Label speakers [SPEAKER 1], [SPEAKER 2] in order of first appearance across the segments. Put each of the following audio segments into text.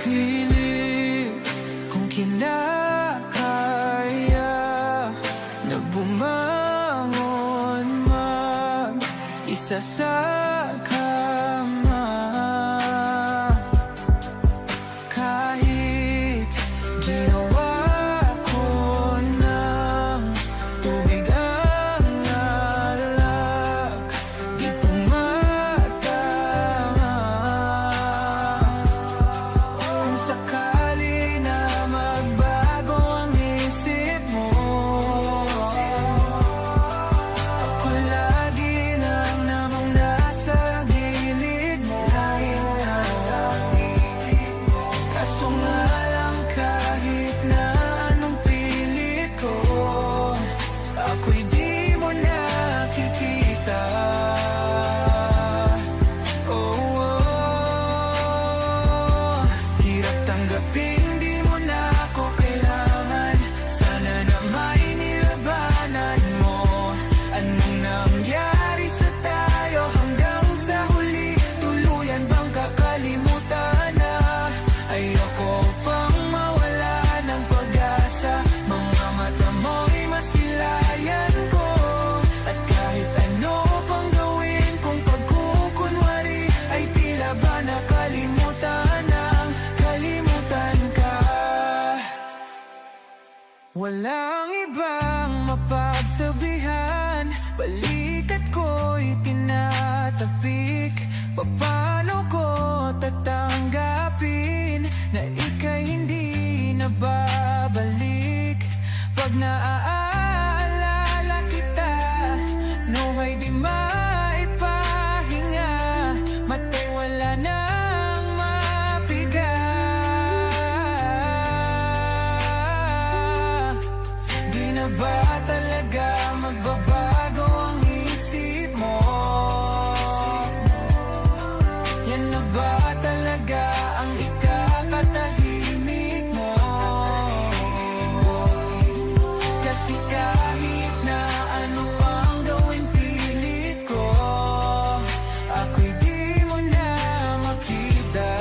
[SPEAKER 1] pilit kung kinakaya na bumangon mag-isa sa kama. Kahit ginawa ko ng tubig ang alak, di tumatama. Kung sakali na magbago ang isip mo, ako lagi lang namang nasa gilid mo. Kaso nga lang kahit na anong pilit ko, ako'y di mo nakikita. Oh, oh. Hirap tanggapin, di mo na ako kailangan. Sana na may nilabanan mo. Anong nangyari sa tayo hanggang sa huli? Tuluyan bang kakalimutan na? Ayoko pang mawala ng pag-asa. Mga mata mo'y masilayan ko. At kahit ano pang gawin kung pagkukunwari, ay tila ba nakalimutan ang kalimutan ka. Walang ibang mapagsabihan, balikat ko'y tinatapik. Paano ko tatanggapin na ika'y hindi na babalik? Pag naaalala kita, luhay di maipahinga, mata'y wala nang mapiga. Di na ba talaga magbabago ang isip mo? Yan na ba talaga ang ikakatahimik mo? Kasi kahit na ano pang gawin pilit ko, ako'y di mo na makita.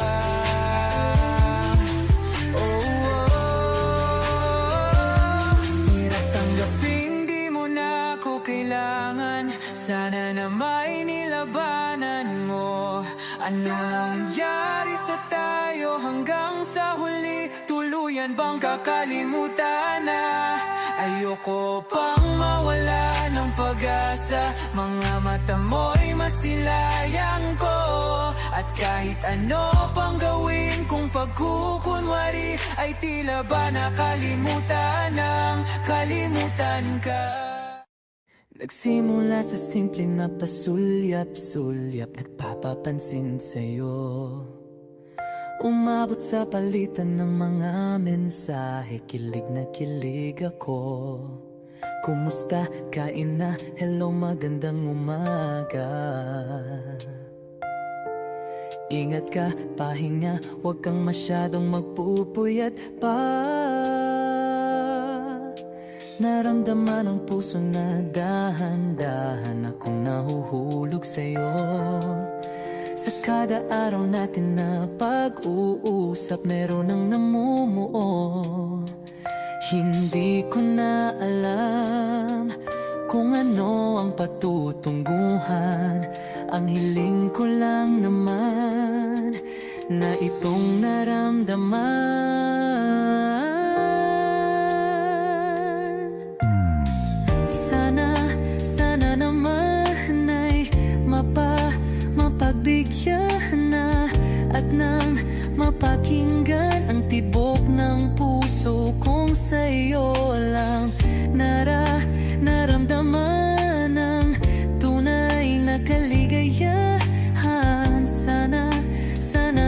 [SPEAKER 1] Oh, oh. Hirap tanggapin, di mo na ako kailangan. Sana na may nilabanan mo. Ano nangyari sa tayo hanggang sa huli? Tuluyan bang kakalimutan na? Ayoko pang mawala ng pag-asa. Mga mata mo'y masilayang ko. At kahit ano pang gawin kung pagkukunwari, ay tila ba nakalimutan ng kalimutan ka. Nagsimula sa simple na pasulyap-sulyap, nagpapapansin sa'yo. Umabot sa palitan ng mga mensahe, kilig na kilig ako. Kumusta? Kain na? Hello, magandang umaga. Ingat ka, pahinga, huwag kang masyadong magpupuyat pa. Naramdaman ang puso na dahan-dahan akong nahuhulog sa'yo. Sa kada araw natin na pag-uusap, meron ang namumuo. Hindi ko na alam kung ano ang patutunguhan. Ang hiling ko lang naman na itong naramdaman. Sana naman ay mapagbigyan na at nang mapakinggan ang tibok ng puso kong sa'yo lang naramdaman ang tunay na kaligayahan. Sana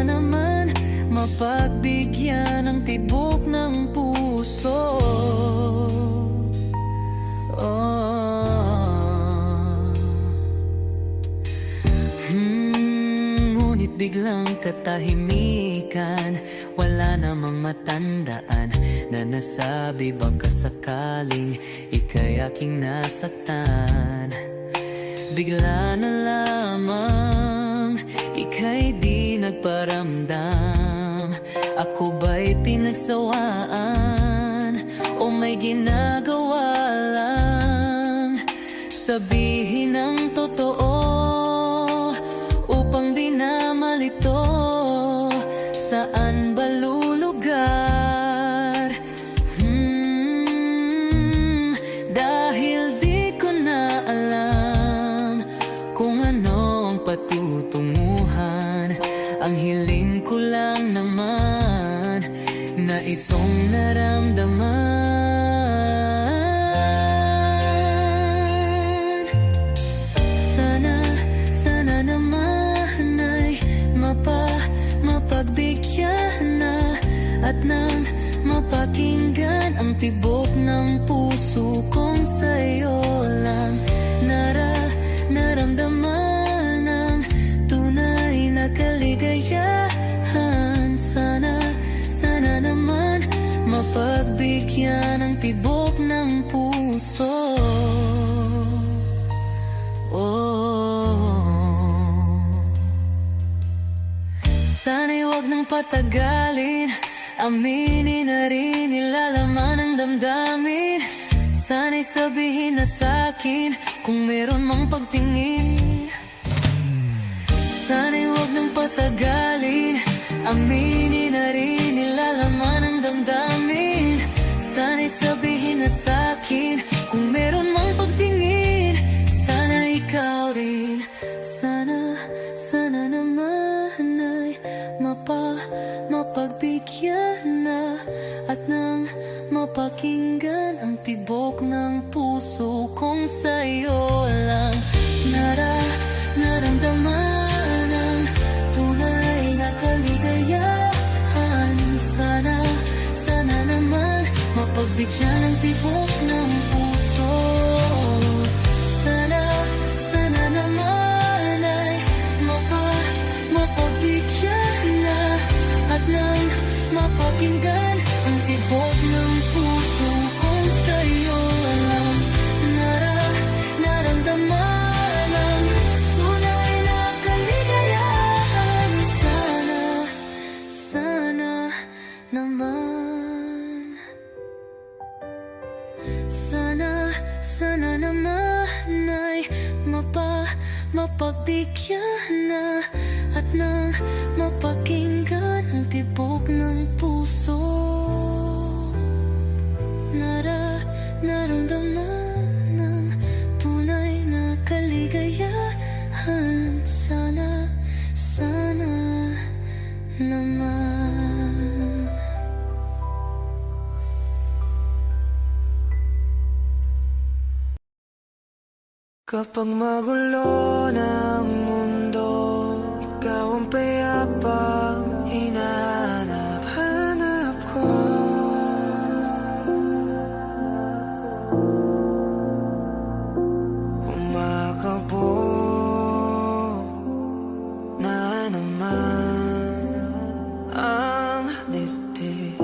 [SPEAKER 1] naman mapagbigyan ang tibok ng puso. Ngunit biglang katahimikan, wala namang matandaan na nasabi baka sakaling ika'y aking nasaktan. Bigla na lamang ika'y di nagparamdam. Ako Ako ba'y pinagsawaan o may ginagawa lang? Sabihin ang totoo upang di na malito. Saan ba lulugar? Dahil di ko na alam kung ano ang patutunguhan. Ang hiling ko lang naman na itong naramdaman. Sana naman ay mapagbigyan na at nang mapakinggan ang tibok ng puso kong sa'yo lang naramdaman ang tunay na kaligayahan. Sana naman mapagbigyan ang tibok ng puso. Sana'y wag nang patagalin, aminin na rin nilalaman ng damdamin. Sana'y sabihin na sa'kin kung meron mang pagtingin. Sana'y wag nang patagalin, aminin na rin nilalaman ng damdamin. Sana'y sabihin na sa'kin kung meron mang pagtingin. Sana ikaw rin, sana naman ay mapagbigyan na at nang mapakinggan ang tibok ng puso kong sa'yo lang naramdaman ang tunay na kaligayahan. Sana naman mapagbigyan ang tibok ng puso. Sana naman ay mapagbigyan na at nang mapakinggan ang tibok ng puso kong sa'yo lang naramdaman ang tunay na kaligayahan. Sana naman, sana naman ay mapagbigyan na at nang mapakinggan ang tibok ng puso. Naramdaman ang tunay na kaligayahan. Sana naman.
[SPEAKER 2] Kapag magulo ng mundo, ikaw ang payapang hinahanap ko. Kumakabog na naman ang dibdib.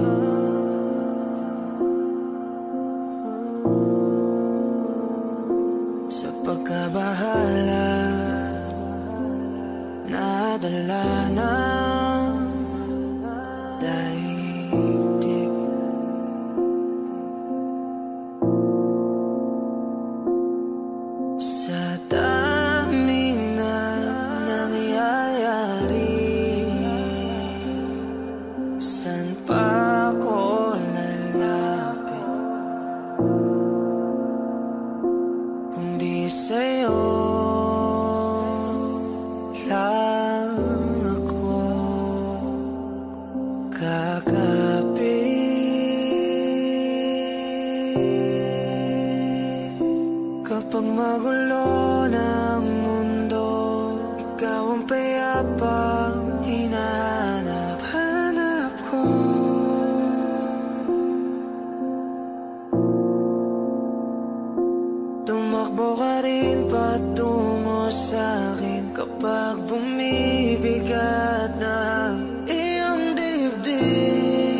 [SPEAKER 2] Sa pagkabahala, nadala ng daigdig. Sa daming na nangyayari, saan pa ako lalapit kundi sa'yo lang ako kakapit. Kapag magulo ng mundo, ikaw ang payapang hinahanap ko. Tumakbo ka rin patungo sa'kin kapag bumibigat na iyong dibdib.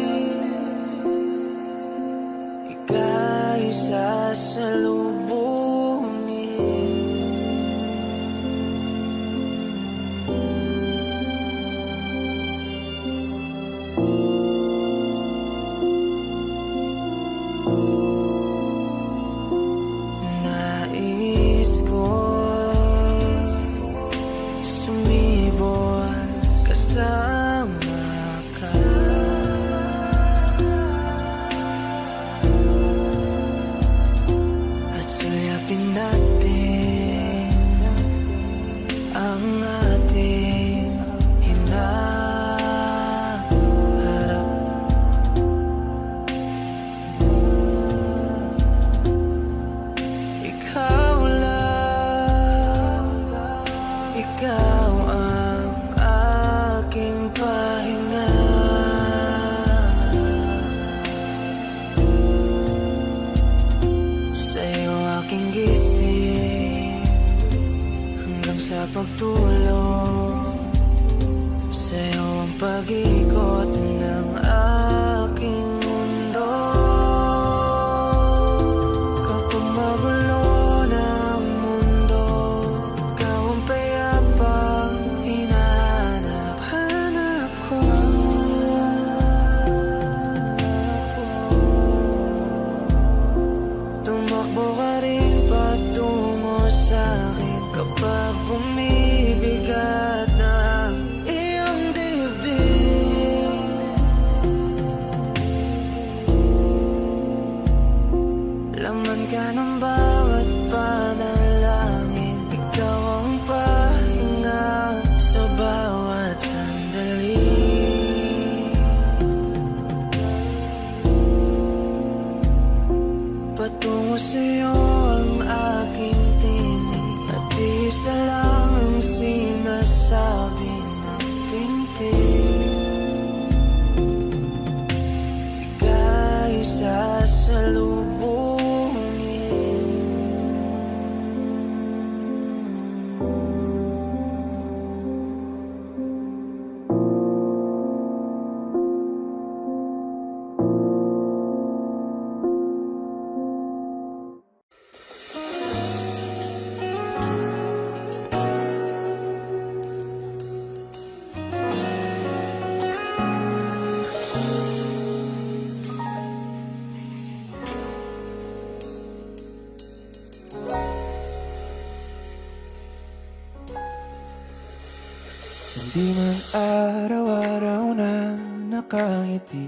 [SPEAKER 2] Di man araw-araw na nakangiti,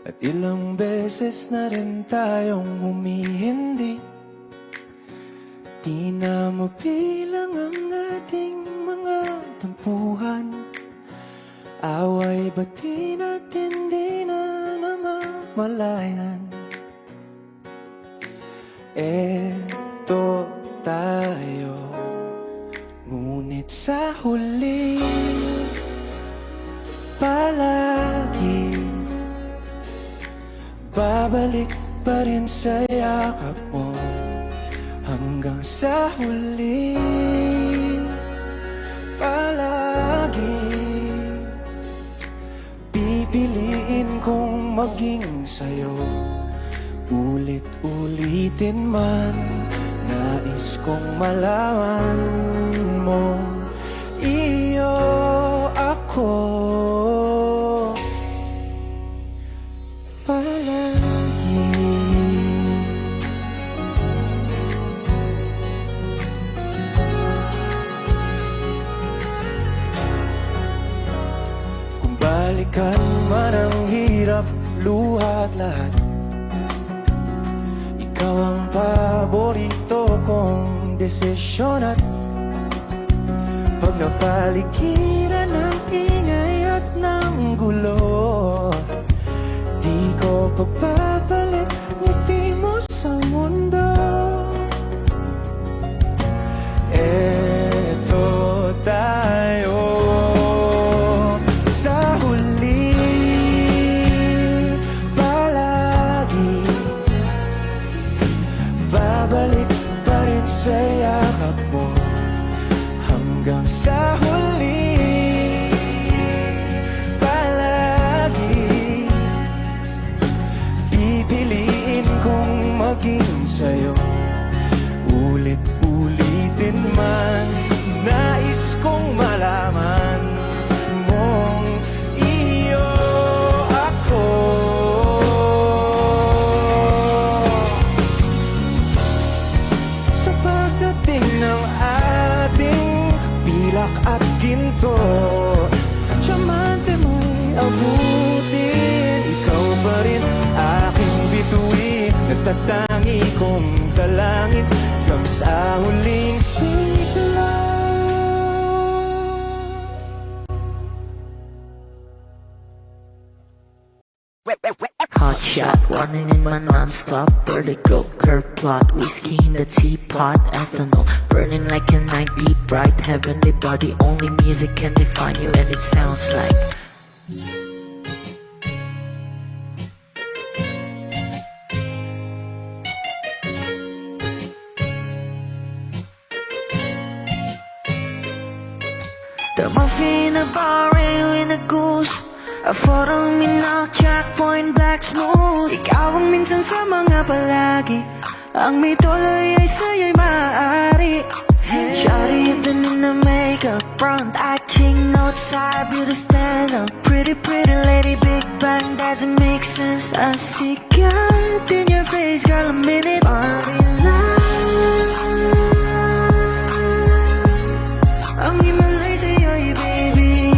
[SPEAKER 2] at ilang beses na rin tayong humihindi. Di na mabilang ang ating mga tampuhan, away bati natin di na namamalayan. Eto tayo, ngunit sa huli palagi babalik pa rin sa yakap mo. Hanggang sa huli palagi pipiliin kong maging sa'yo. Ulit-ulitin man, nais kong malaman mo, iyo ako palagi. Kung balikan man ang hirap, luha at lahat, ikaw ang paborito kong desisyon. At pag napaligiran ng ingay at ng gulo, di ko pagpapalit ngiti mo sa mundo. Eto tayo sa huli palagi, babalik pa rin sa yakap mo. Hanggang sa huli palagi pipiliin kong maging sa'yo. Ulit-ulitin man, nais kong malaman mong iyo ako. Sa pagdating ng ating pilak at ginto, diamante mo'y abutin, ikaw pa rin aking bituin. Nagtatangi kong dalangin hanggang sa huling sigla.
[SPEAKER 1] Hot shot, running in my non-stop vertical, curve plot, whiskey in the teapot, ethanol, burning like a night beat, bright heavenly body, only music can define you and it sounds like the muffin, a bar, in a goose, a photo, minok, checkpoint, black smooth. Ikaw ang minsan sa mga palagi, ang may tuloy ay sa'yo'y maaari. Shawty, even in the makeup, front acting, outside, beauty stand up. Pretty, pretty lady, big bang, doesn't make sense. I see God in your face, girl, a minute. Body line, ang himalay sa'yo'y baby.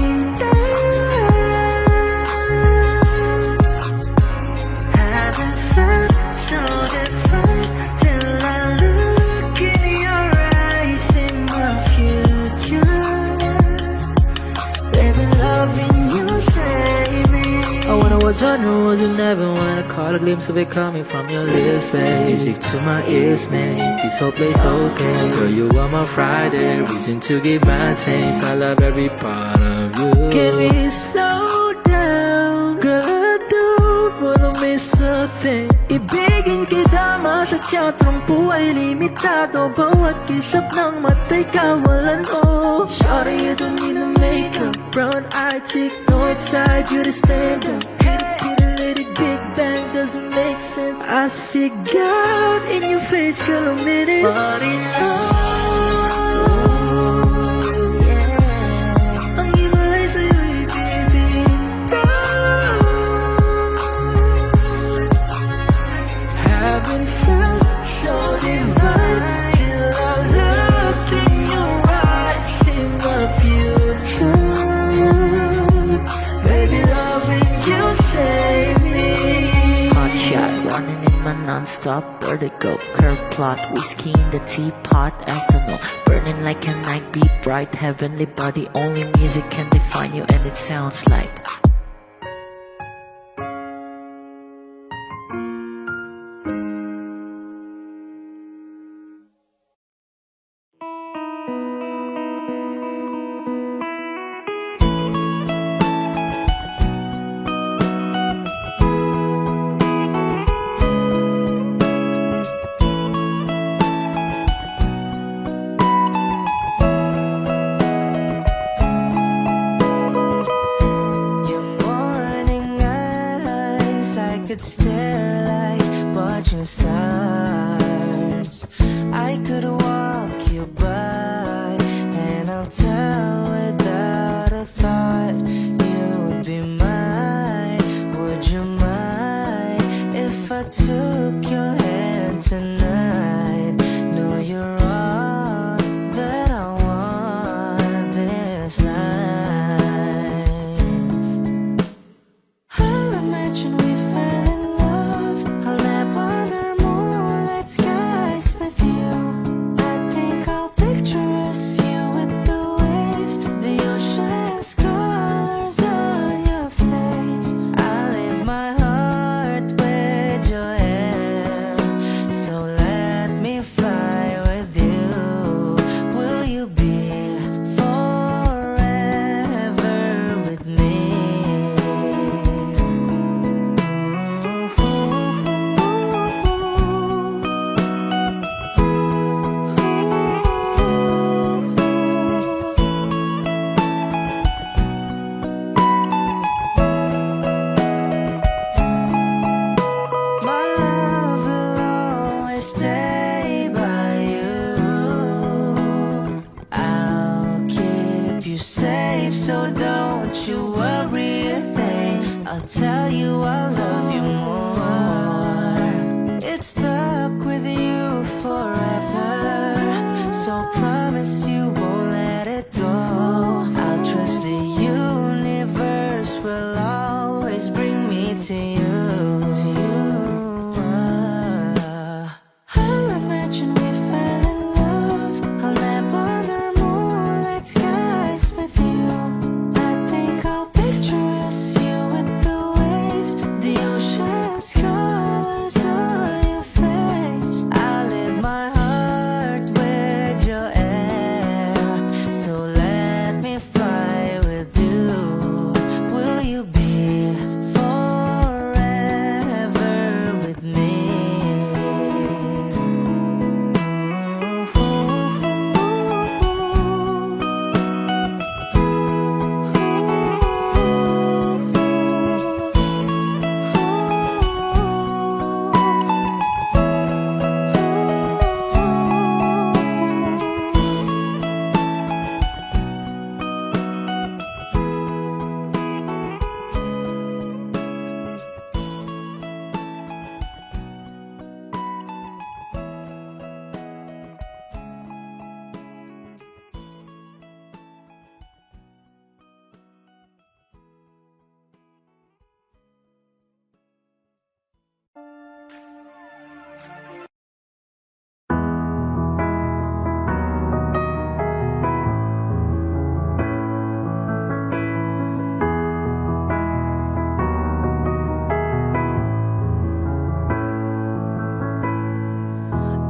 [SPEAKER 1] Haven't felt so different till I look in your eyes in my future. Baby, loving you save me. I wanna watch your nose, you never wanna call a glimpse of it coming from your lips, babe. Music to my ears, man, this whole place okay. Girl, you are my Friday, reason to give my taste. I love every part of you. Can we slow down, girl, I don't wanna miss a thing. Ibigin kita, masadya, trangpo ay limitado. Bawat kisap ng mata'y kawalan, oh. Shawty, you don't need no makeup, brown-eyed chick, north-side, you to stand up. Kitty, lady, big bang, doesn't make sense. I see God in your face, girl, a minute. Body yeah. Ang himalay sa'yo'y bibintang. Haven't felt so divine till I look in your eyes in my future. you save me. Hot shot, running in my non-stop vertigo. Curve plot, whiskey in the teapot, ethanol. Burning like a night, be bright, heavenly body. Only music can define you, and it sounds like
[SPEAKER 3] stare like watching stars. I could walk you by, and I'll tell without a thought you would be mine. Would you mind if I took your hand tonight? No, you're all that I want this life. I'll imagine we fell in love. I'll nap under moonlit skies with you. I think I'll picture us, you with the waves, the ocean's colors on your face. I leave my heart with your hair, so let me fly with you. Will you be forever with me? My love will always stay by you. I'll keep you safe, so don't you worry a thing. I'll tell you I love you more. It's stuck with you forever, so promise you won't let it go. I'll trust the universe will always bring me to you. I'll imagine we fell in love. I'll nap under moonlit skies with you. I think I'll picture us, you with the waves, the ocean's colors on your face. I leave my heart with your air, so let me fly with you. Will you be forever with me?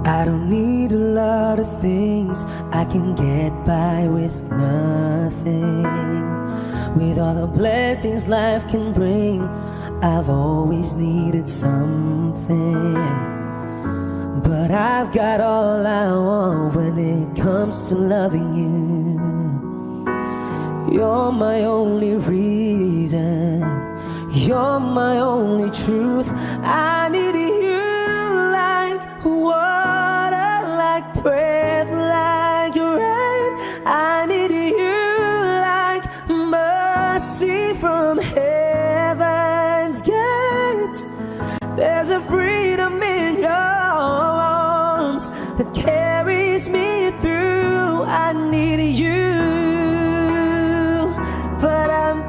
[SPEAKER 2] I don't need a lot of things, I can get by with nothing. With all the blessings life can bring, I've always needed something. But I've got all I want when it comes to loving you. You're my only reason, you're my only truth. I need you like water, like breath, like rain. I need you like mercy from heaven's gate. There's a freedom in your arms that carries me through. I need you, but I'm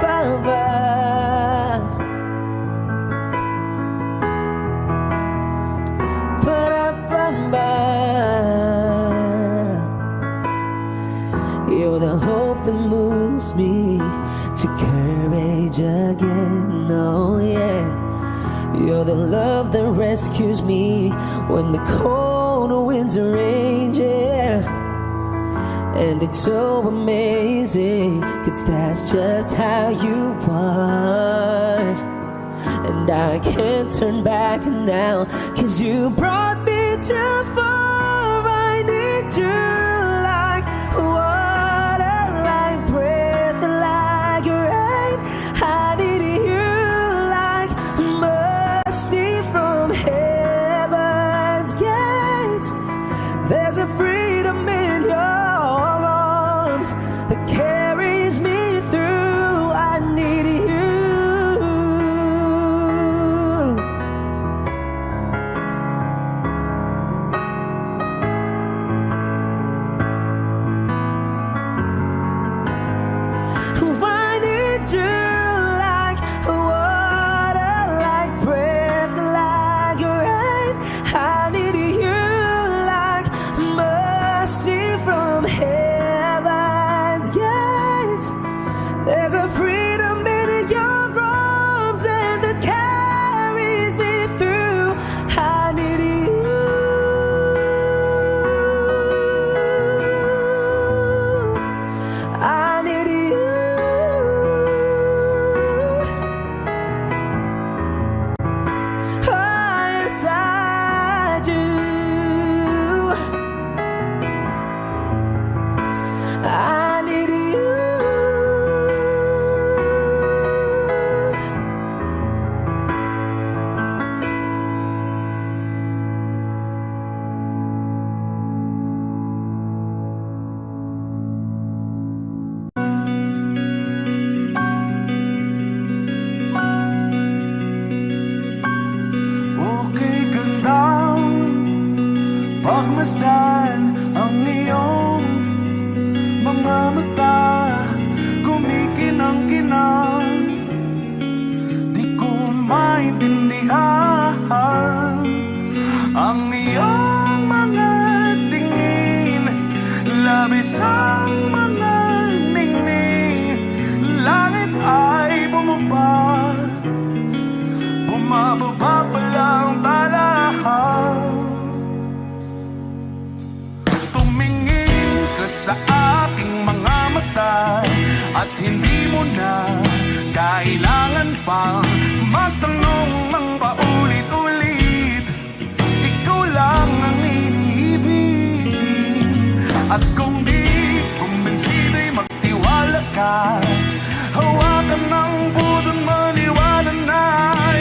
[SPEAKER 2] again, oh yeah. You're the love that rescues me when the cold winds are raging. And it's so amazing, 'cause that's just how you are. And I can't turn back now, 'cause you brought me too far. I need you like water, like breath, like rain. I need you like mercy from heaven's gate. There's a freedom in your arms that carries me through. I need you. I need you like water, like breath, like rain. I need you like mercy from heaven's gate. There's a freedom in your arms and that carries me through. I need you. I need you. Oh, yes, I do. I need you.
[SPEAKER 4] Okay gandang pagmasdan ang iyong mga mata, kumikinang-kinang, di ko maintindihan ang iyong mga tingin, labis ang mga ningning, langit ay bumaba, bumababa pa lang talahan. Tumingin ka sa aking mga mata at hindi mo na kailangan pang magtanong ng paulit-ulit. Ikaw lang ang iniibig, at kung di kumbinsido'y magtiwala ka. Hawakan ng puso't maniwala na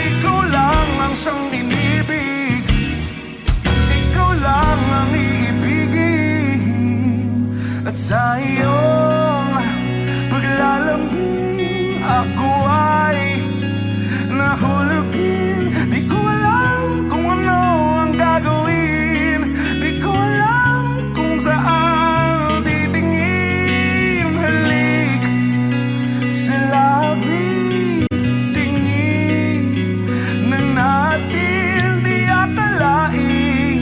[SPEAKER 4] ikaw lang ang siyang inibig. Ikaw lang ang iibigin, at sa iyong paglalambing ako ay nahulugin. Di ko alam kung ano ang gagawin, di ko alam kung saan titingin. Halik sa labi, tingin na natin di akalain.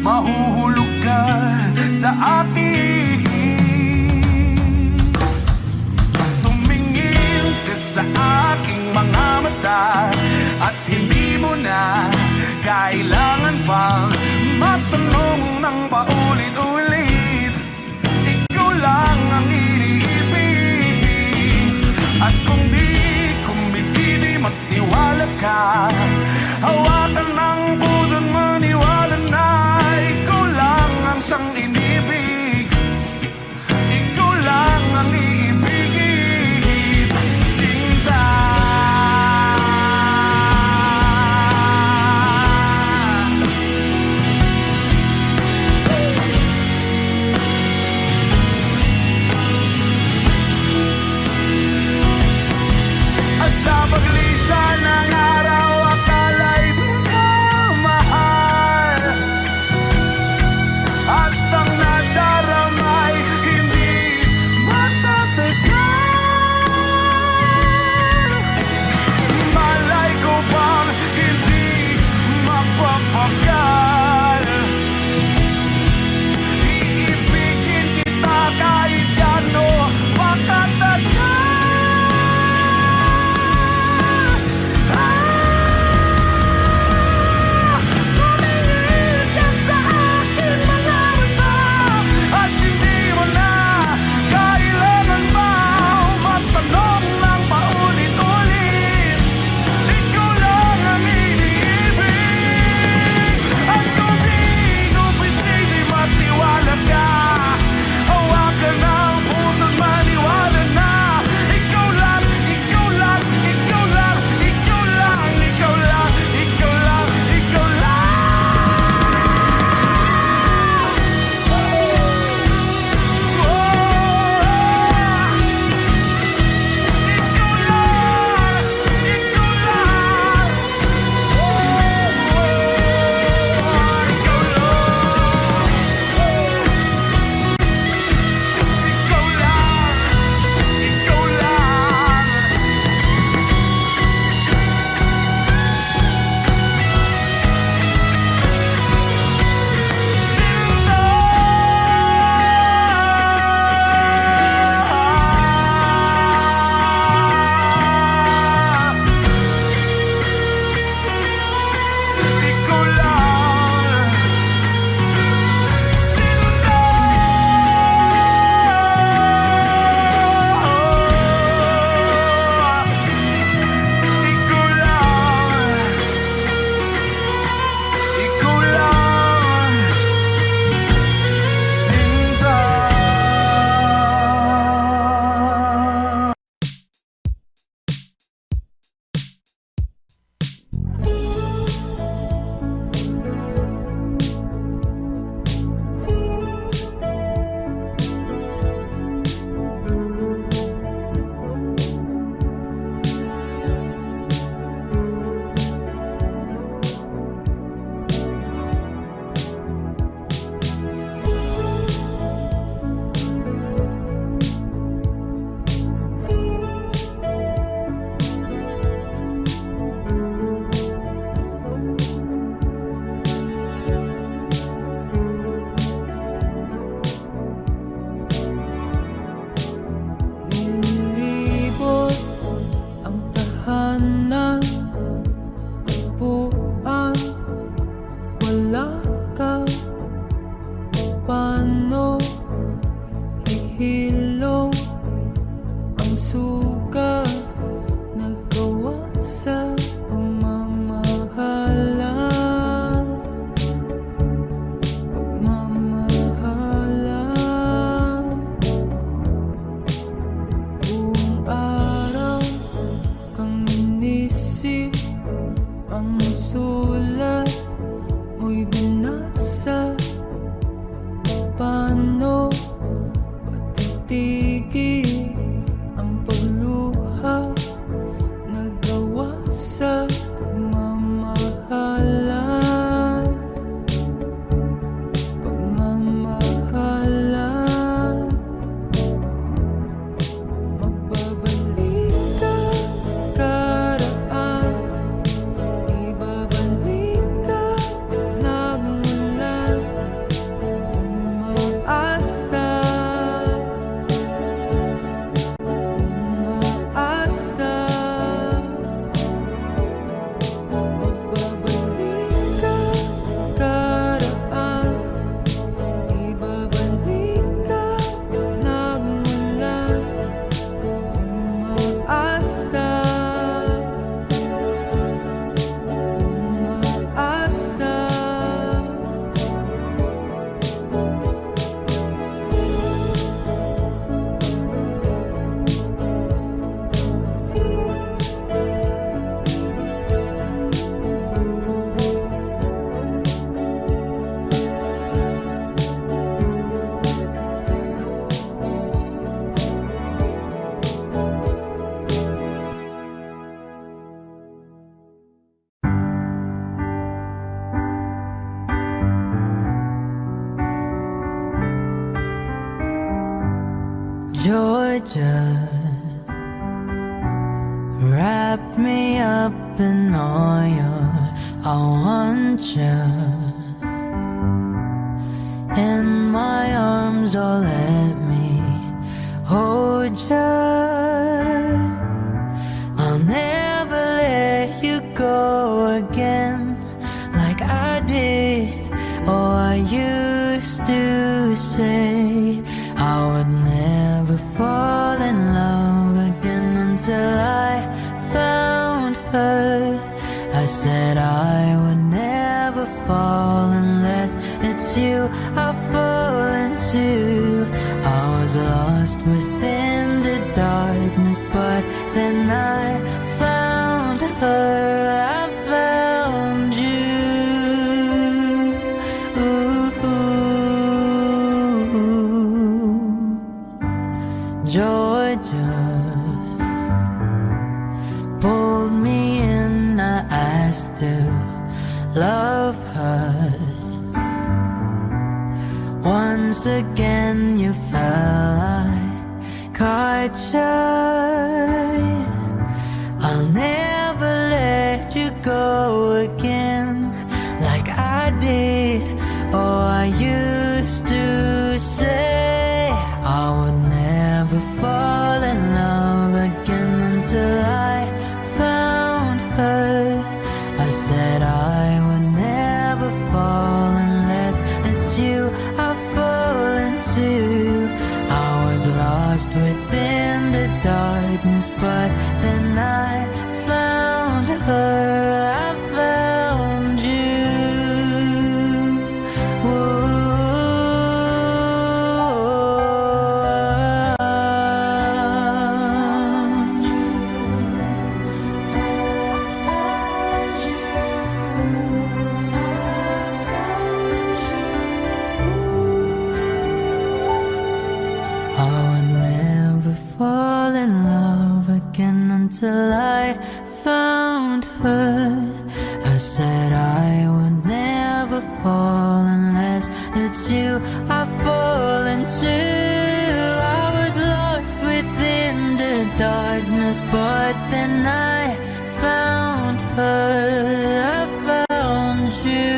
[SPEAKER 4] Mahuhulog ka sa akin. Tumingin ka sa aking mga mata at hindi mo na kailangan pang magtanong ng paulit-ulit. Ikaw lang ang iniibig, at kung di kumbinsido'y magtiwala ka. Hawakan ng puso't maniwala na ikaw lang ang siyang inibig. Ikaw lang ang iibigin, Sinta. At sa paglisan ng araw, akala'y di ka mahal, at ang nadaramay hindi matatagal. Malay ko bang hindi mapapagal, iibigin kita kahit gano pa katagal.
[SPEAKER 2] Georgia, wrap me up in oil. I want you in my arms, oh let me hold you. I'll never let you go again like I did. Oh, I used to say I would never fall in love again until I found her. I said I would never fall unless it's you I fall into. I was lost within the darkness, but then I found her. I found you. Georgia pulled me in, I asked to love her. Once again you fell, I caught you. I'll never let you go again like I did. Oh, I used to say I would never fall in love again until I found her. I said I would never fall unless it's you I fall into. I was lost within the darkness, but then I found her. I found you. I would never fall in love again until I found her. I said I would never fall unless it's you I fall into. I was lost within the darkness, but then I found her. I found you.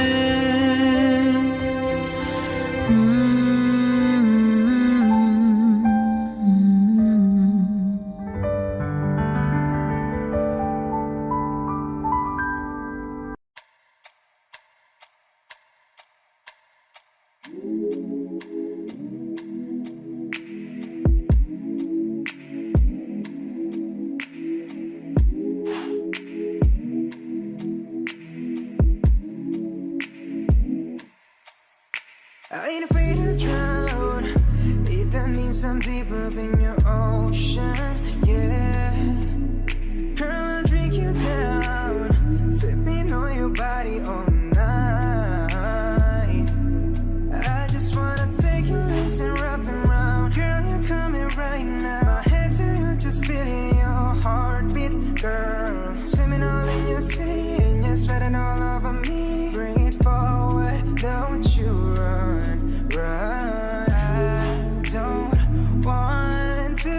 [SPEAKER 5] I ain't afraid to drown, if that means I'm deep up in your ocean, yeah. Girl, I'll drink you down, sipping on your body all night. I just wanna take your legs and wrap them round. Girl, you're coming right now. My head to you, just feeling your heartbeat, girl. Swimming all in your sea, and you're sweating all over me. Bring it forward, don't you run, run. I don't want to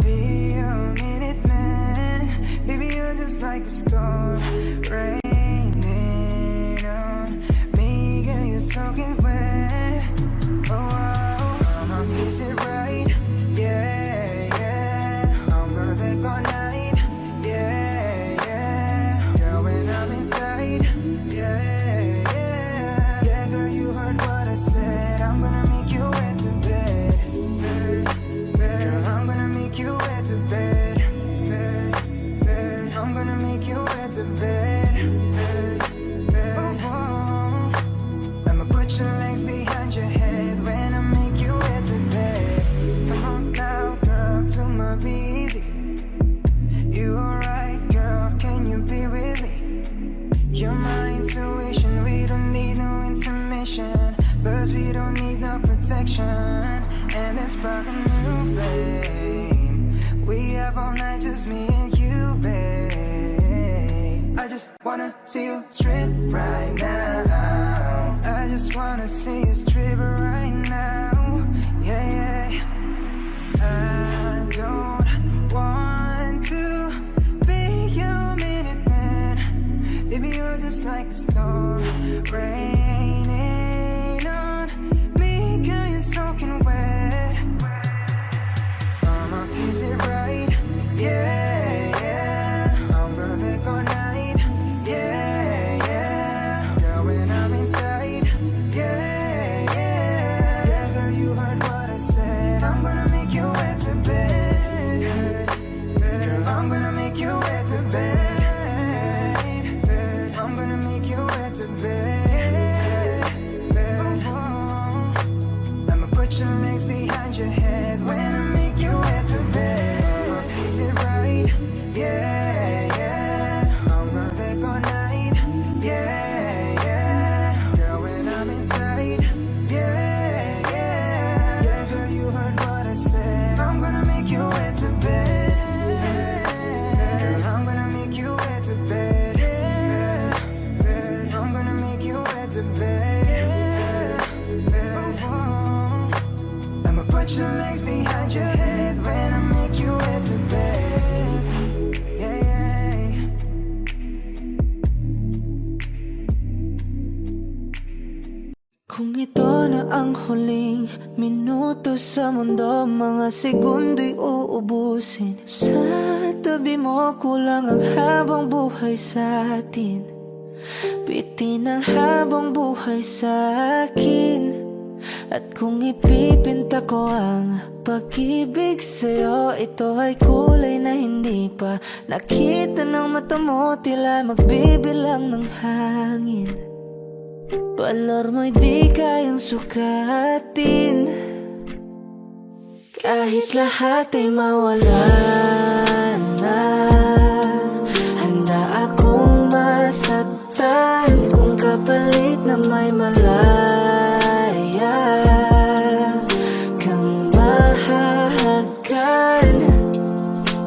[SPEAKER 5] be a minute man. Baby, you're just like a storm raining on me. Girl, you're soaking wet. Oh, I'ma kiss it right. Yeah, yeah. I'm gonna take all night. Yeah, yeah. Girl, when I'm inside. Yeah, yeah. Yeah, girl, you heard what I said. I'm gonna make you wet to bed. Girl, I'm gonna make you wet to bed. I'm gonna make you wet to bed. Oh, I'ma put your legs behind your head when I make you wet to bed. Come on now, girl, to my busy. You alright, girl? Can you be with me? You're my intuition. We don't need no intermission, plus we don't need no protection. And let's spark a new flame. We have all night, just me and you, babe. I just wanna see you strip right now. I just wanna see you strip right now. Yeah, yeah. just like a storm raining on me. Girl, you're soaking wet. Mama, is it right? Yeah, yeah. I'm gonna take all night. Yeah, yeah. Girl, when I'm inside. Yeah, yeah. Yeah, girl, you heard what I said. I'm gonna make you wet to bed. Girl, I'm gonna make you wet to bed. I'm gonna make you wet to bed. I'ma put your legs behind your head when I make you wet to bed. Is it right? Yeah, yeah. I'm gonna take all night. Yeah, yeah. Girl, when I'm inside. Yeah, yeah. Yeah, girl, you heard what I said. I'm gonna make you wet to bed. Girl, I'm gonna make you wet to bed. I'm gonna make you wet to bed. I'ma put your legs behind your head when I make you wet to bed. Yeah, yeah.
[SPEAKER 2] Kung ito na ang huling minuto sa mundo, mga segundo'y uubusin. Sa tabi mo kulang ang habang buhay sa atin. Bitin ang habang buhay sa akin. At kung ipipinta ko ang pag-ibig sa'yo, ito ay kulay na hindi pa nakita ng mata mo, tila magbibilang ng hangin. Balor mo'y di kayang sukatin, kahit lahat ay mawala na. Handa akong masaktan kung kapalit na may malaya kang mahahagan.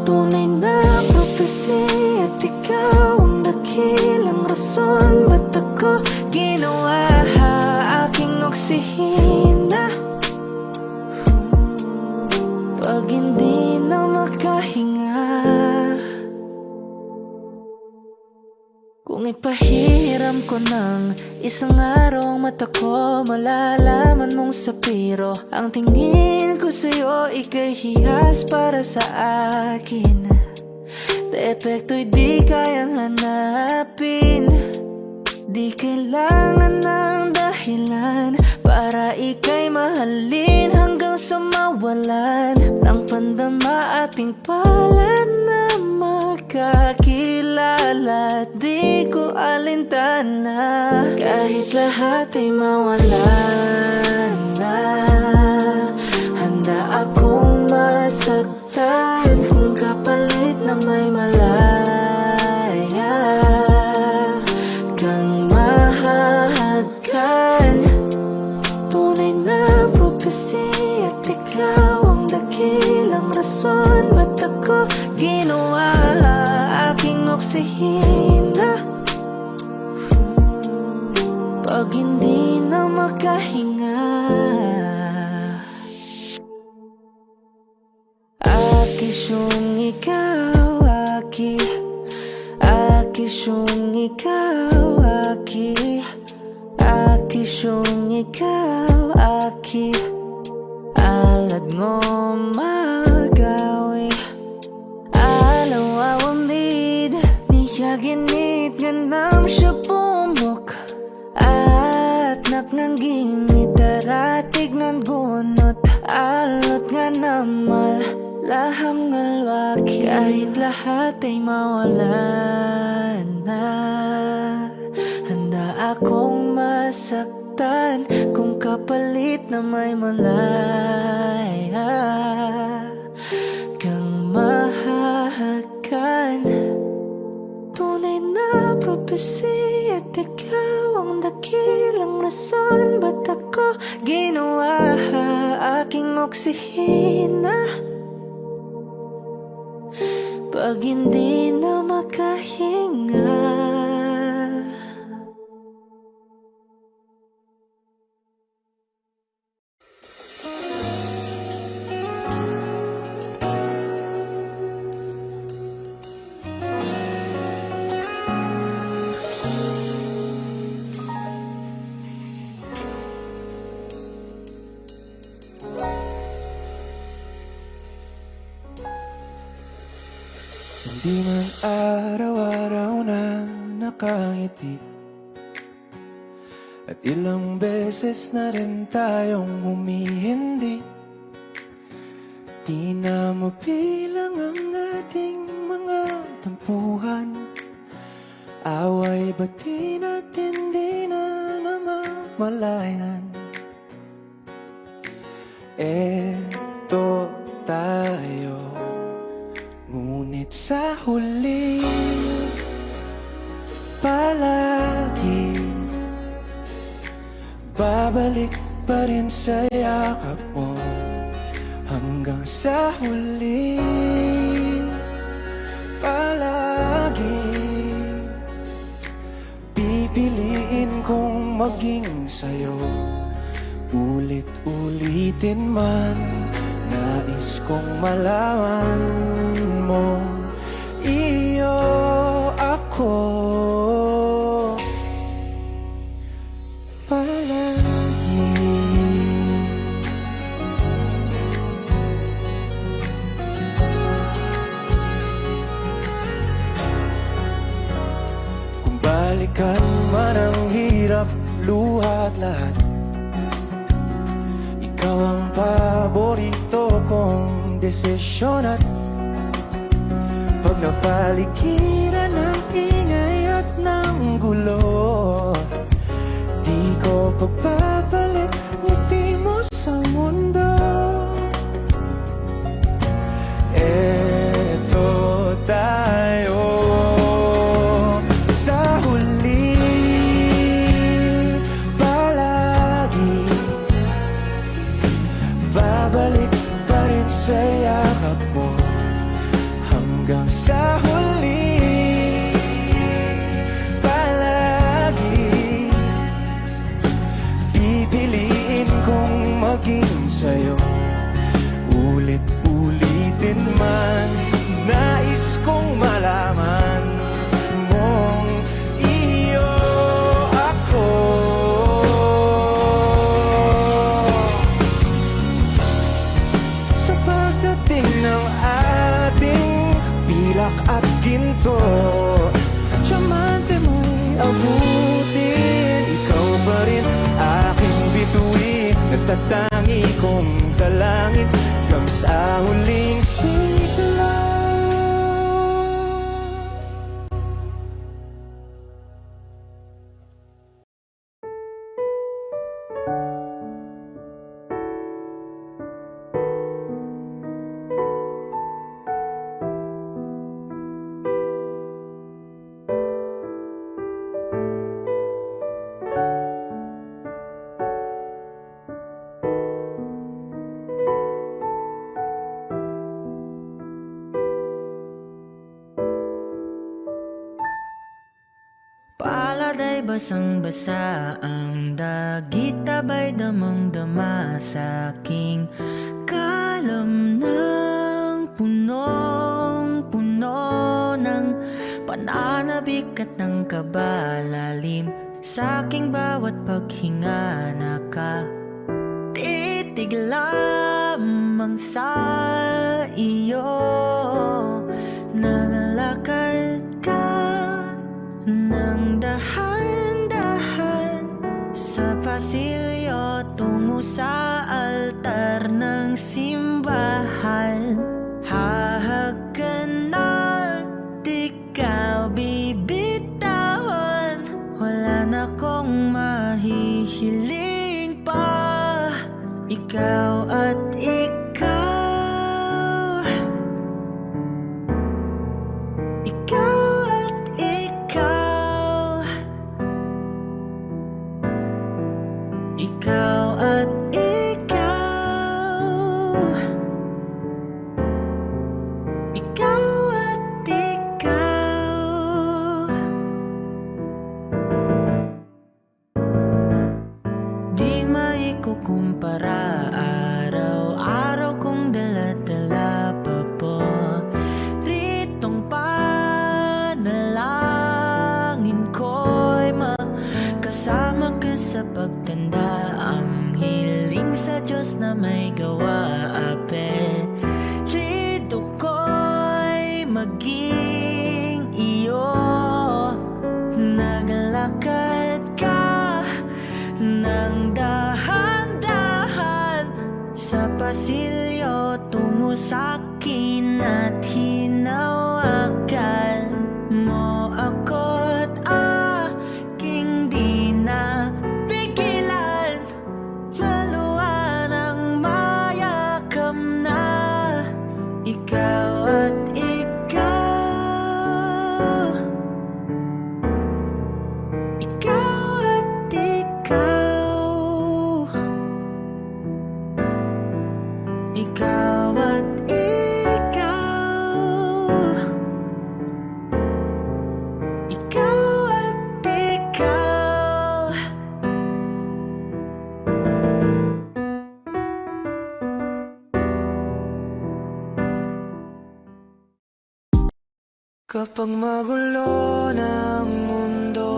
[SPEAKER 2] Tunay na prophecy at ikaw ang dakilang rason ba't ako ginawa aking oksihina. Pag hindi na makahinga, kung ipahiram ko ng isang araw ang mata ko, malalaman mong sapiro ang tingin ko sa'yo, ika'y hiyas para sa akin. Depekto'y di kayang hanapin, di kailangan ng dahilan para ika'y mahalin hanggang sa mawalan ng pandama ating palad na makakilala. Di ko alintana kahit lahat ay mawalan na. Handa akong masaktan kung kapalit na may malaya kang mahahagan. Tunay na prophecy at ikaw ang dakilang rason ba't ako ginawa aking oksihina. Pag hindi na makahinga, akisyong ikaw, akisyong ikaw, akisyong ikaw, alad ngo magawi alaw awamid niyaginit ganam siya pumok at naknanggimit daratig ng gunot alot nga namal laham ngalwaki kahit lahat ay mawalan na. Handa akong masaktan kung kapalit na may malaya kang mahahagan. Tunay na prophecy at ikaw ang dakilang rason ba't ako ginawa aking oksihina. Pag hindi na makahinga,
[SPEAKER 6] Di man araw-araw na nakangiti, at ilang beses na rin tayong humihindi. Di na mabilang ang ating mga tampuhan, away bati natin di na namamalayan. Eto tayo, ngunit sa huli palagi babalik pa rin sa yakap mo. Hanggang sa huli palagi pipiliin kong maging sa'yo. Ulit-ulitin man, nais kong malaman mo, iyo ako palagi. Kung balikan man ang hirap, luha at lahat, ikaw ang paborito kong desisyon. At pag napaligiran ng ingay at ng gulo, di ko pagpapalit ngiti mo sa mundo. Eto tayo sa huli palagi, babalik pa rin sa yakap mo. Hanggang sa huli palagi pipiliin kong maging sa'yo. Ulit-ulitin man, nais kong malaman mong iyo ako. Sa pagdating ng ating pilak at ginto, diamante mo'y abutin, ikaw pa rin aking bituin. Nagtatangi kong dalangin hanggang sa huling sigla.
[SPEAKER 7] Paladay basang-basa ang dagit, tabay damang-dama sa aking kalam ng punong-puno ng pananabik at ng kabalalim. Sa aking bawat paghinga nakatitig lamang sa iyo. Nalalakad ka nang dahan-dahan sa pasilyo tungo sa altar ng simbahan. Hahagan at ikaw bibitawan, wala na kong mahihiling pa. Ikaw at ikaw, ikaw at ikaw, ikaw at ikaw, ikaw at ikaw. Di maikukumpara, araw-araw kong dala-dala paboritong panalangin ko'y makasama ka sa pagtanda. Ang hiling sa Diyos na may gawa, apelido ko'y maging lumakad ka ng dahan-dahan sa pasilyo tungo sa'kin at hinawakan mo ako't aking di na pigilan. Maluwan ang mayakap na ikaw at ikaw. Ikaw at ikaw. Ikaw at ikaw. Ikaw at ikaw.
[SPEAKER 5] Kapag magulo ng mundo,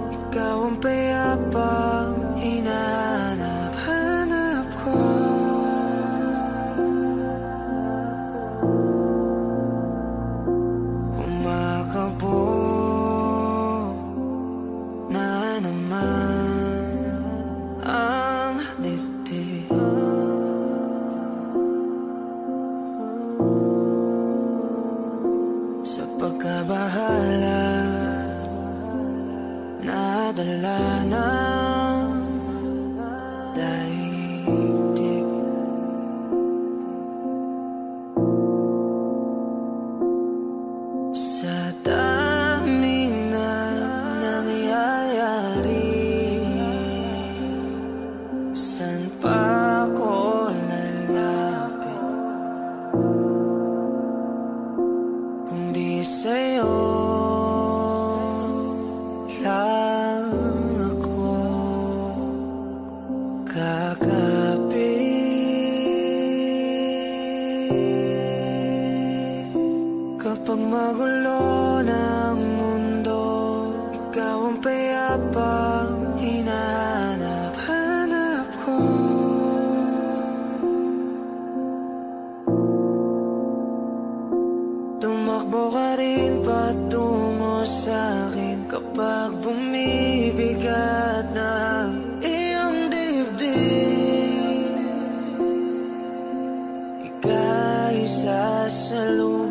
[SPEAKER 5] ikaw ang payapang hinahanap-hanap ko. Kumakabog na naman ang dibdib. Sa pagkabahala, nadala ng daigdig. Sa dami na nangyayari, saan pa ako lalapit kundi sa'yo lang ako kakapit. Kapag magulo ng mundo, ikaw ang payapang hinahanap-hanap ko. Tumakbo ka rin patungo sa'kin kapag bumibigat na iyong dibdib. Ika'y sasalubungin.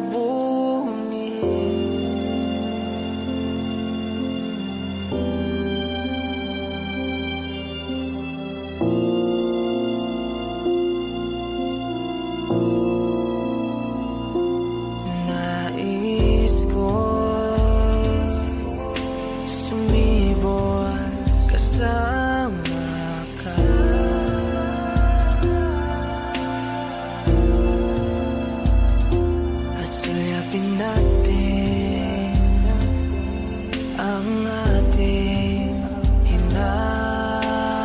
[SPEAKER 5] Nais ko sumibol kasama ka. At sulyapin natin ang ating hinaharap.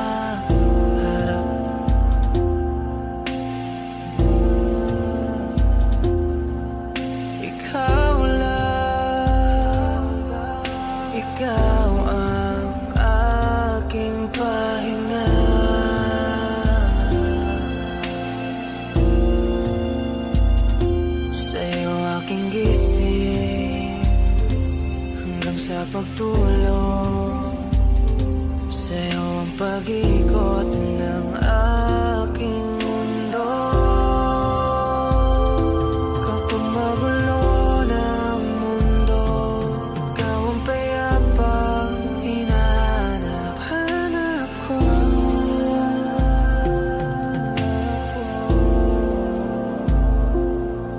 [SPEAKER 5] Ikaw lang, ikaw ang aking pahinga. Sa'yo aking gising hanggang sa pagtulog. Sa'yo ang pag-ikot ng aking mundo. Kapag magulo ng mundo, ikaw ang payapang hinahanap-hanap ko.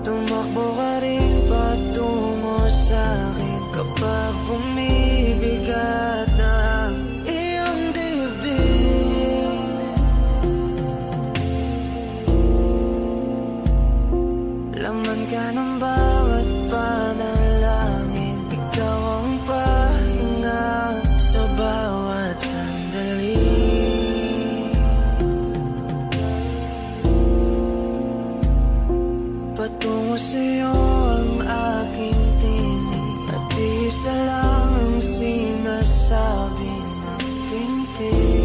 [SPEAKER 5] Tumakbo ka rin patungo sa'kin kapag bumibigat na iyong dibdib. Laman ka ng bawat panalangin, ikaw ang pahinga sa bawat sandali. Patungo sa'yo ang aking tinig at isa lang ang sinasabi ng pintig.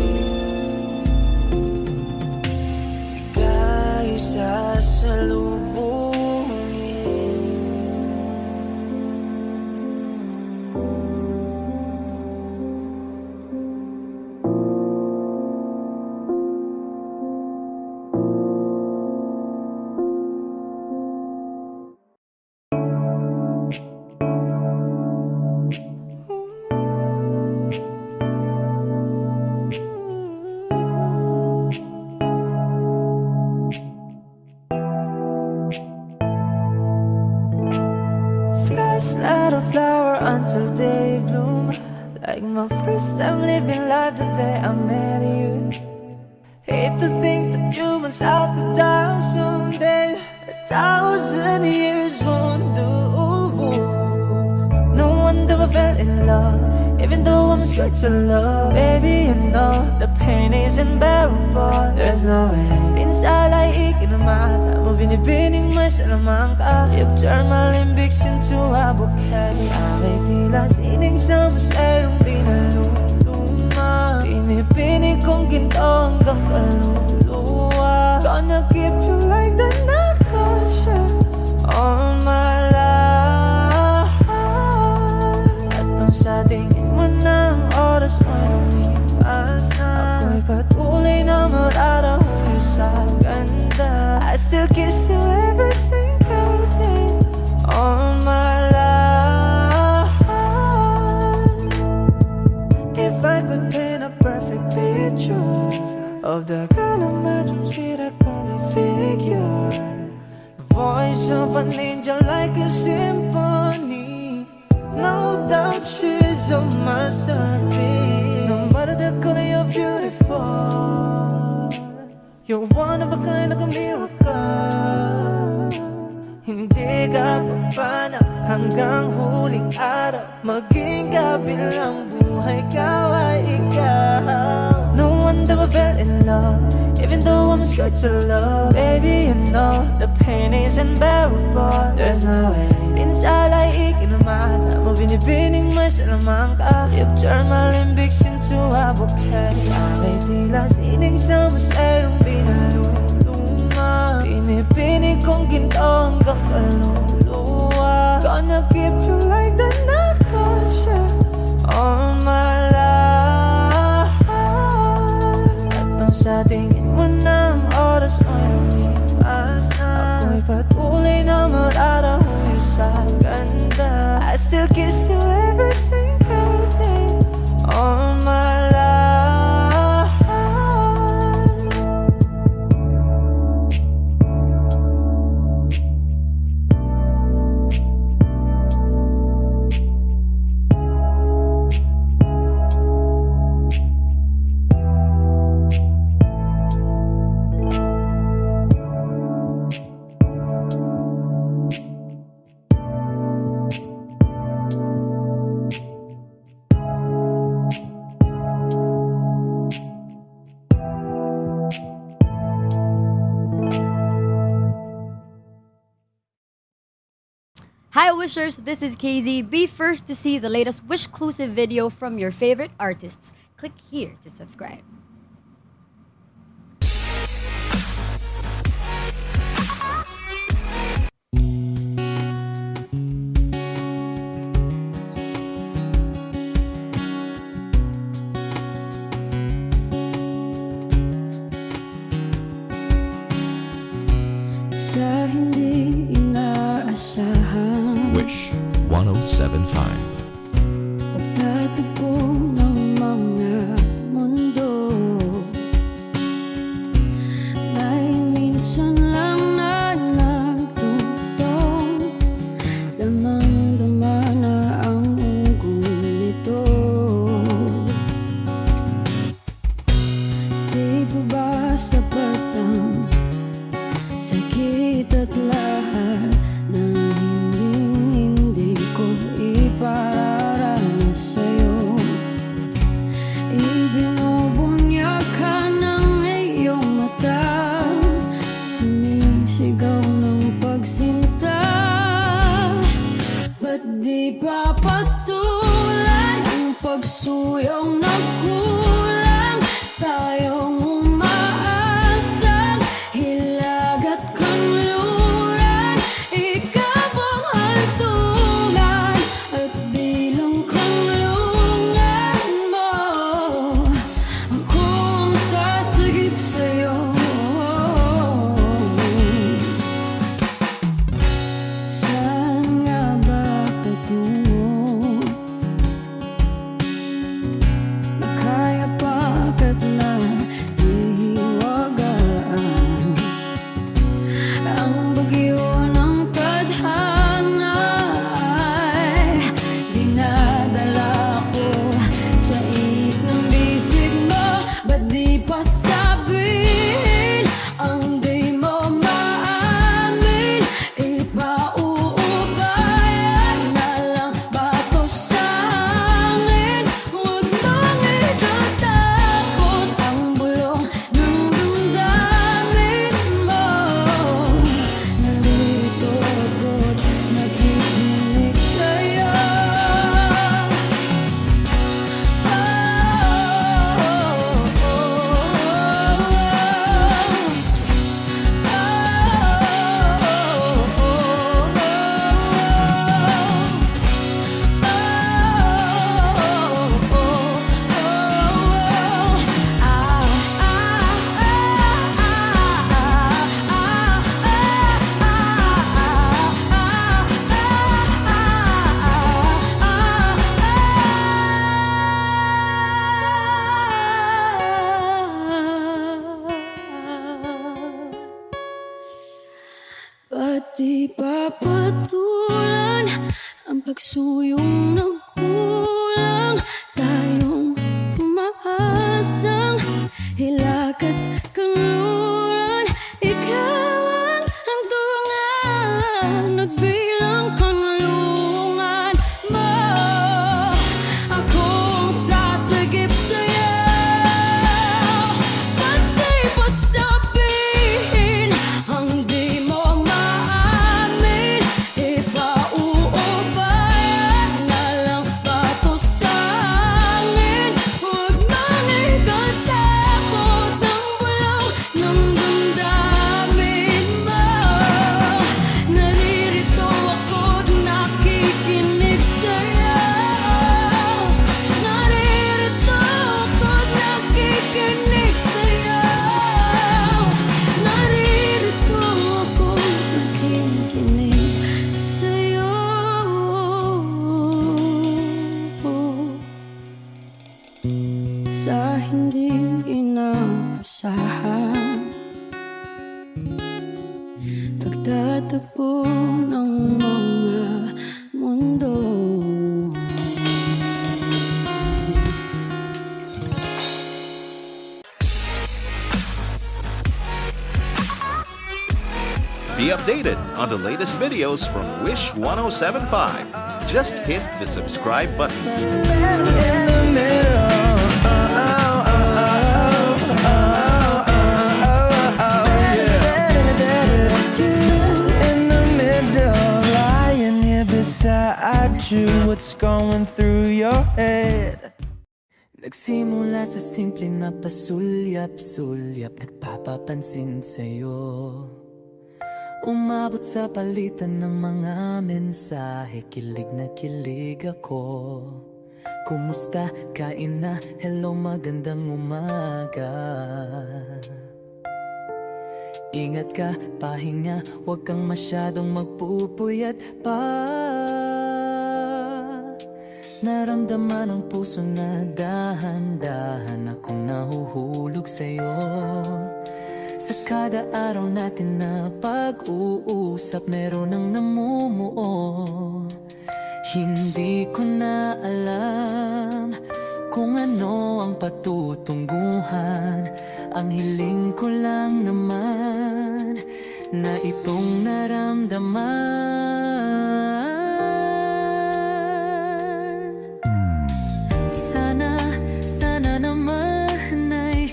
[SPEAKER 5] Ika'y sasalubungin.
[SPEAKER 7] not a flower until they bloom. Like my first time living life the day I met you. Hate to think that you was out to die someday. 1,000 years won't do. No wonder I fell in love, even though I'm straight to love. Baby, you know the pain is unbearable. There's no way pinsa laikin naman. Mo binibining masalaman ka. You've turned my limbics into a bouquet. Ako'y tila sining sa musayong di naluluma. Pinipinig kong ginto hanggang kaluluwa. Gonna keep you like the night Russia all my life. At nung sa tingin mo ng oras mo lumipas na, ako'y patuloy na mararahuyo sa ganda. I still kiss you every single day all my life. If I could paint a perfect picture of the kind of my dreams with a perfect figure, voice of an angel like a symphony. No doubt she's a masterpiece. No matter the color, you're beautiful. You're one of a kind, like a miracle. Hindi ka papana hanggang huling araw. Maging kabilang buhay ka ay ikaw. No wonder I fell in love, even though I'm straight to love. Baby, you know the pain is unbearable. There's no way pinsa laikin naman. Mo binibining masalaman ka. You've turned my limbics into a bouquet. Ako'y tila sining sa musayong di naluluma. Pinipinig kong ginto hanggang kaluluwa. Gonna keep you like the night Russia all my life. At nung sa tingin mo ng oras mo lumipas na, ako'y patuloy na mararahuyo sa ganda. I still kiss you every single day all my life.
[SPEAKER 8] Hi Wishers, this is KZ. Be first to see the latest Wishclusive video from your favorite artists. Click here to subscribe.
[SPEAKER 3] Sa hindi inaasahan,
[SPEAKER 9] Wish 1075.
[SPEAKER 3] pagtatagpo ng mga mundo, may minsan lang na nagtutong, damang-dama na ang ugong nito. Di pa ba sapat ang sakit at lahat ng hindi ko ipararanas sa'yo? Ibinubunyak ka ng iyong mata, sumisigaw ng pagsinta. Ba't di pa patulan ang pagsuyong na kulang? Tayong umaasang hilag at kanluran, ikaw ang hantungan at bilang kanlungan mo. Ako ang sasagip sa'yo. Saan nga ba patungo? di papatulan ang pagsuyong nagkulang. Tayong umaasang hilakad kanluran. Ikaw ang hantungan, nagbilang kanlungan mo. Akong sasagip sa'yo, pati pa sabihin ang di mo maamin. Ipauubayan na lang pato sa amin. Huwag nang ikatakot ng bulaw ng damdamin mo. Naririto ako't nakikinig sa'yo. Naririto ako't nakikinig sa'yo. Naririto ako't nakikinig sa'yo. Sa hindi inaasahan, pagtatagpo ng mga mundo.
[SPEAKER 10] Be updated on the latest videos from Wish 1075. Just hit the subscribe button.
[SPEAKER 7] In the middle, lying here beside you. What's going through your head? Nagsimula sa simple na pasulyap-sulyap, nagpapapansin sa'yo. Umabot sa palitan ng mga mensahe, kilig na kilig ako. Kumusta? Kain na? Hello, magandang umaga. Ingat ka, pahinga, huwag kang masyadong magpupuyat pa. Naramdaman ang puso na dahan-dahan akong nahuhulog sa'yo. Sa kada araw natin na pag-uusap, meron ang namumuo. Hindi ko na alam kung ano ang patutunguhan. Ang hiling ko lang naman na itong naramdaman. Sana naman ay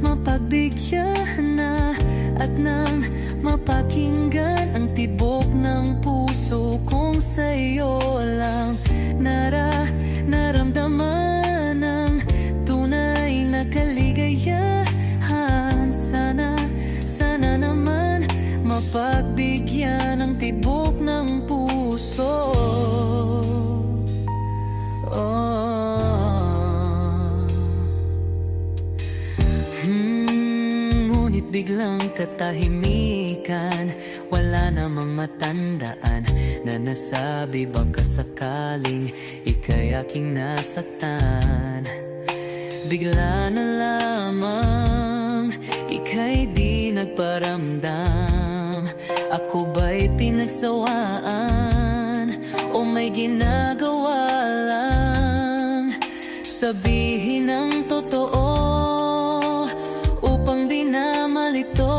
[SPEAKER 7] mapagbigyan na at nang mapakinggan ang tibok ng puso kong sa'yo lang naramdaman ang tunay na kaligayahan. Sana naman mapagbigyan ang tibok ng puso. Ngunit biglang katahimikan, wala namang matandaan na nasabi baka sakaling ika'y aking nasaktan. Bigla na lamang ika'y di nagparamdam. Ako ba'y pinagsawaan o may ginagawa lang? Sabihin ang totoo upang di na malito.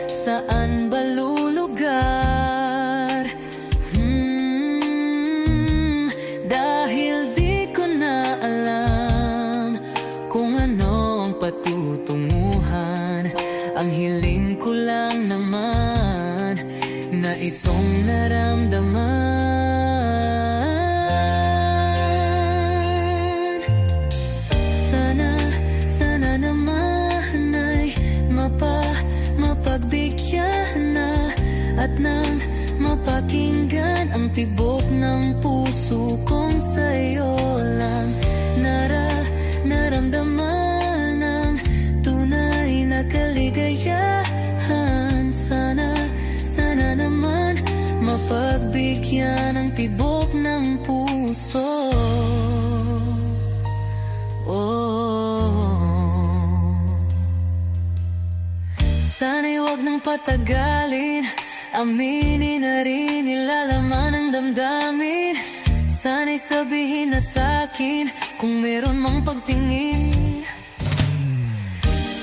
[SPEAKER 7] Saan ba lulugar? Dahil di ko na alam kung ano ang patutunguhan. Ang hiling ko lang naman na itong naramdaman. Sana naman ay mapagbigyan na at nang mapakinggan ang tibok ng puso kong sa'yo lang naramdaman ang tunay na kaligayahan. Sana naman mapagbigyan ang tibok ng puso. Sana'y huwag nang
[SPEAKER 3] patagalin, aminin na rin nilalaman ng damdamin. Sana'y sabihin na sa'kin kung meron mang pagtingin.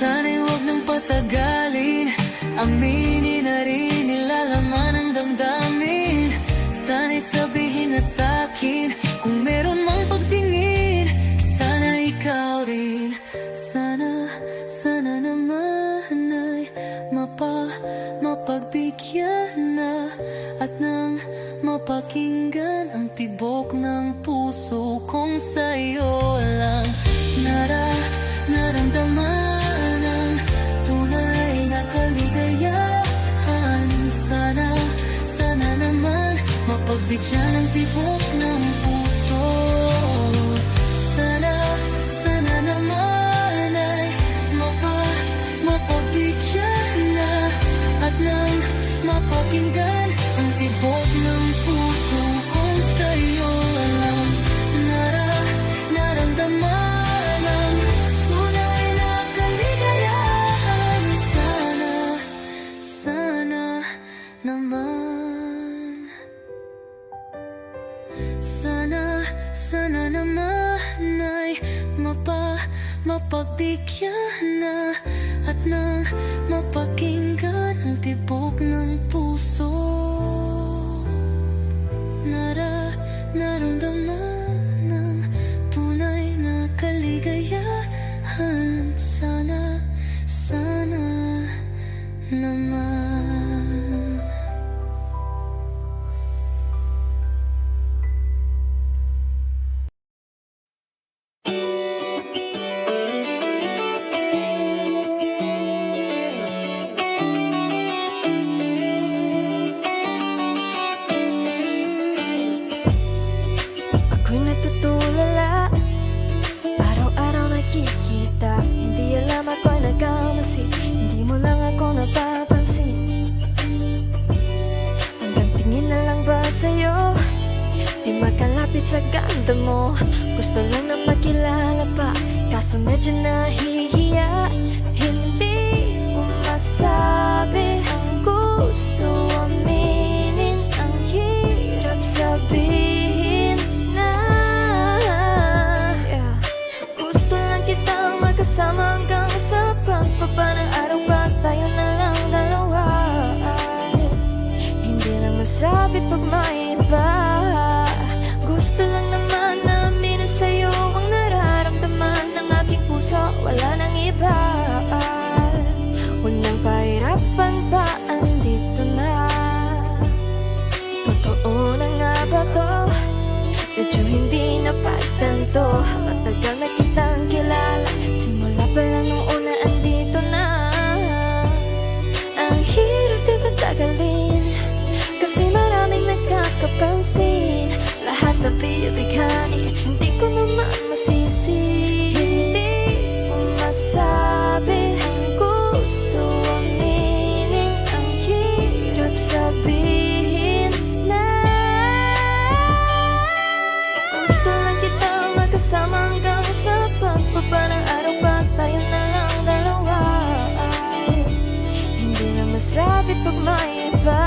[SPEAKER 3] Sana'y huwag nang patagalin, aminin na rin nilalaman ng damdamin. Sana'y sabihin na sa'kin kung meron mang pagtingin. Sana ikaw rin, sana naman ay mapagbigyan na at nang mapakinggan ang tibok ng puso kong sa'yo lang naramdaman ang tunay na kaligayahan. Sana naman mapagbigyan ang tibok ng puso. Sana naman ay mapagbigyan na at nang mapakinggan ang tibok ng puso kong sa'yo lang naramdaman ang tunay na kaligayahan. Sana naman, sana naman ay mapagbigyan na at nang mapakinggan ang tibok ng puso. Naramdaman ang tunay na kaligayahan. Sana naman. Ako'y natutulala, araw-araw nakikita. Hindi alam ako'y nagkamasi, hindi mo lang ako napapansin. Hanggang tingin na lang ba sa'yo, di makalapit sa ganda mo. Gusto lang na makilala pa, kaso medyo nahihiya. Hindi mo masabi ang gusto aminin, ang hirap sabihin na gusto lang kitang magkasama hanggang sa pagbaba ng araw pa tayo na lang dalawa. Hindi lang masabi pag may iba. Gusto lang naman na aminin sa'yo ang nararamdaman ng aking puso, wala nang iba. Huwag nang pahirapan pa, andito na. Totoo na nga ba to? Medyo hindi napagtanto, matagal na kitang kilala. Simula pa lang nung una, andito na. Ang hirap di patagalin, kasi maraming nagkakapansin. Lahat na bibighani, hindi ko naman masisi. Hindi mo masabi ang gusto aminin, ang hirap sabihin na gusto lang kitang magkasama hanggang sa pagbaba ng araw pa tayo na lang dalawa. Hindi na masabi pag may iba.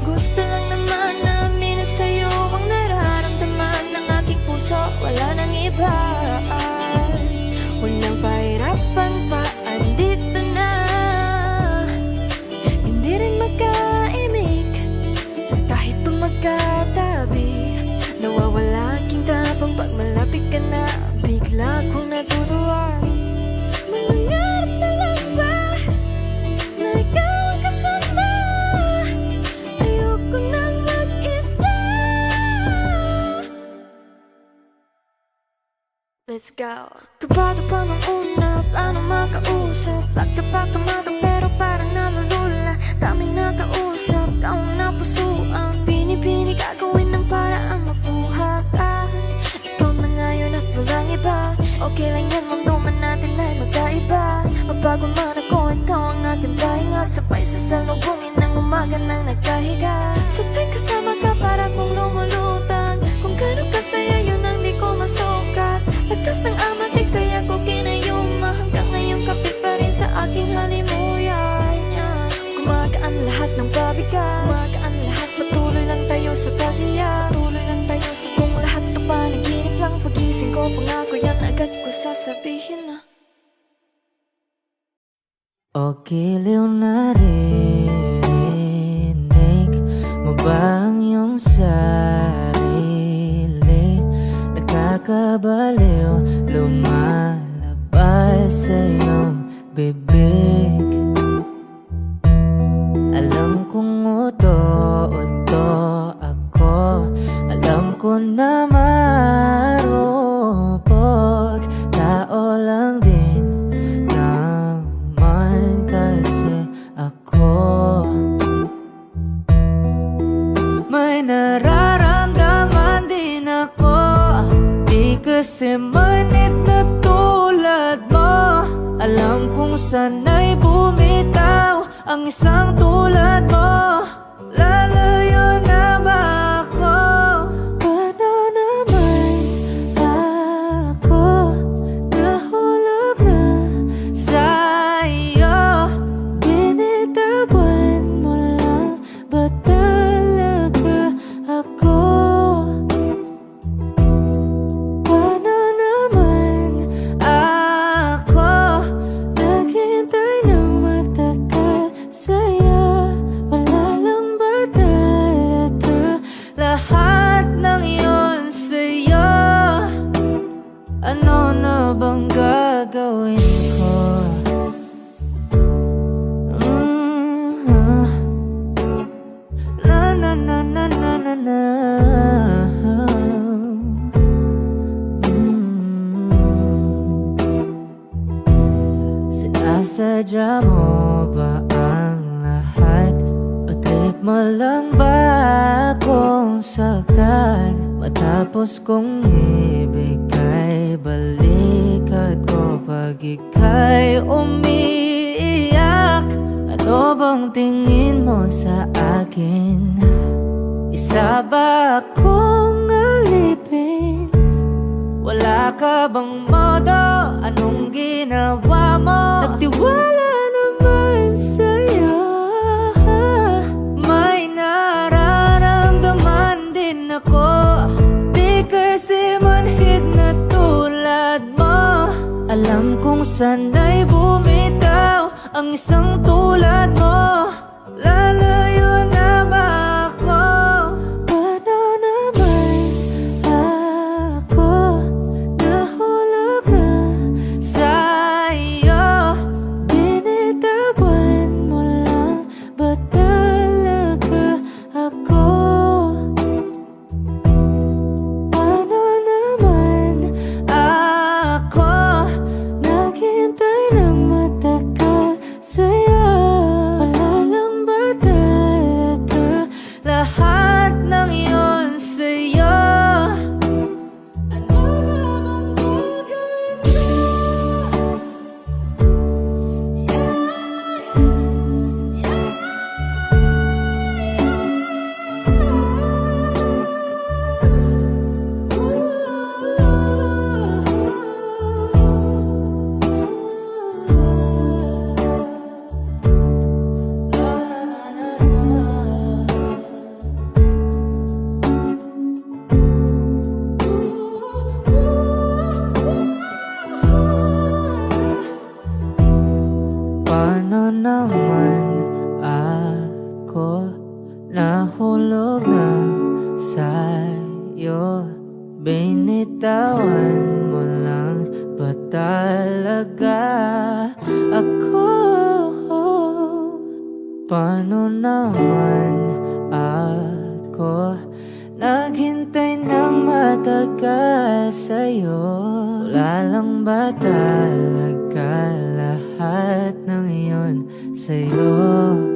[SPEAKER 3] Gusto lang naman na aminin sa'yo ang nararamdaman ng aking puso, wala nang iba. Huwag nang pahirapan pa, andito na. Hindi rin magkaimik, kahit pa magkatabi. Nawawala aking tapang pag malapit ka na, bigla kong natutuwa. Mangarap na lang ba na ikaw ang kasama? Ayoko nang mag-isa. Let's go. Kabado pa nung una, plano makausap. Pagkapakamado pero parang nalulula. Daming nakausap, taong napusuan. Binibini gagawin ng paraan makuha ka. Ikaw na ngayon at walang iba. Okay lang yan, mundo man natin ay magkaiba. Mabago man ako, ikaw ang aking pahinga. Sabay sasalubungin ng umaga nang nagkahiga. Sabay kasama ka para kong lumulutang. Kung gano'n kasaya yun ang di ko masukat. Lagkas ng amat di kaya ko kinayuma. Hanggang ngayon kapit pa rin sa aking halimuyan. sasabihin na.
[SPEAKER 7] O giliw na rinig mo ba ang iyong sarili? Nakakabaliw, lumalabas sa iyong bibig. Alam kong uto-uto ako, alam ko na marupok, tao lang din naman kasi ako. May nararamdaman din ako, di kasi manit na tulad mo. Alam kong sana'y bumitaw ang isang tulad mo. Lalayo na ba ako? Paano naman ako nahulog na sa'yo? Binitawan mo lang ba talaga ako? Paano naman ako naghintay ng matagal sa'yo? Wala lang ba talaga lahat ng iyon sa'yo? Ano na bang gagawin ko? Na na na na na na na. Sinasadya mo ba ang lahat? O trip mo lang ba akong saktan? Matapos kong ibigay balikat ko pag ika'y umiiyak. Ano bang tingin mo sa akin? Isa ba akong alipin? Wala ka bang modo? Anong ginawa mo? Nagtiwala naman sa'yo. May nararamdaman din ako, di kasi manhid na tulad mo. Alam kong sana'y bumitaw ang isang tulad mo. Lalayo na ba ako? Paano naman ako nahulog na sa'yo? Binitawan mo lang ba talaga ako? Paano naman ako naghintay ng matagal sa'yo? Wala lang ba talaga lahat ng iyon sa'yo? Ano na bang gagawin ko? Paano naman ako nahulog na sa'yo? Binitawan mo lang ba talaga ako? Paano naman ako naghintay ng matagal sa'yo? Wala lang ba talaga lahat ng iyon sa'yo?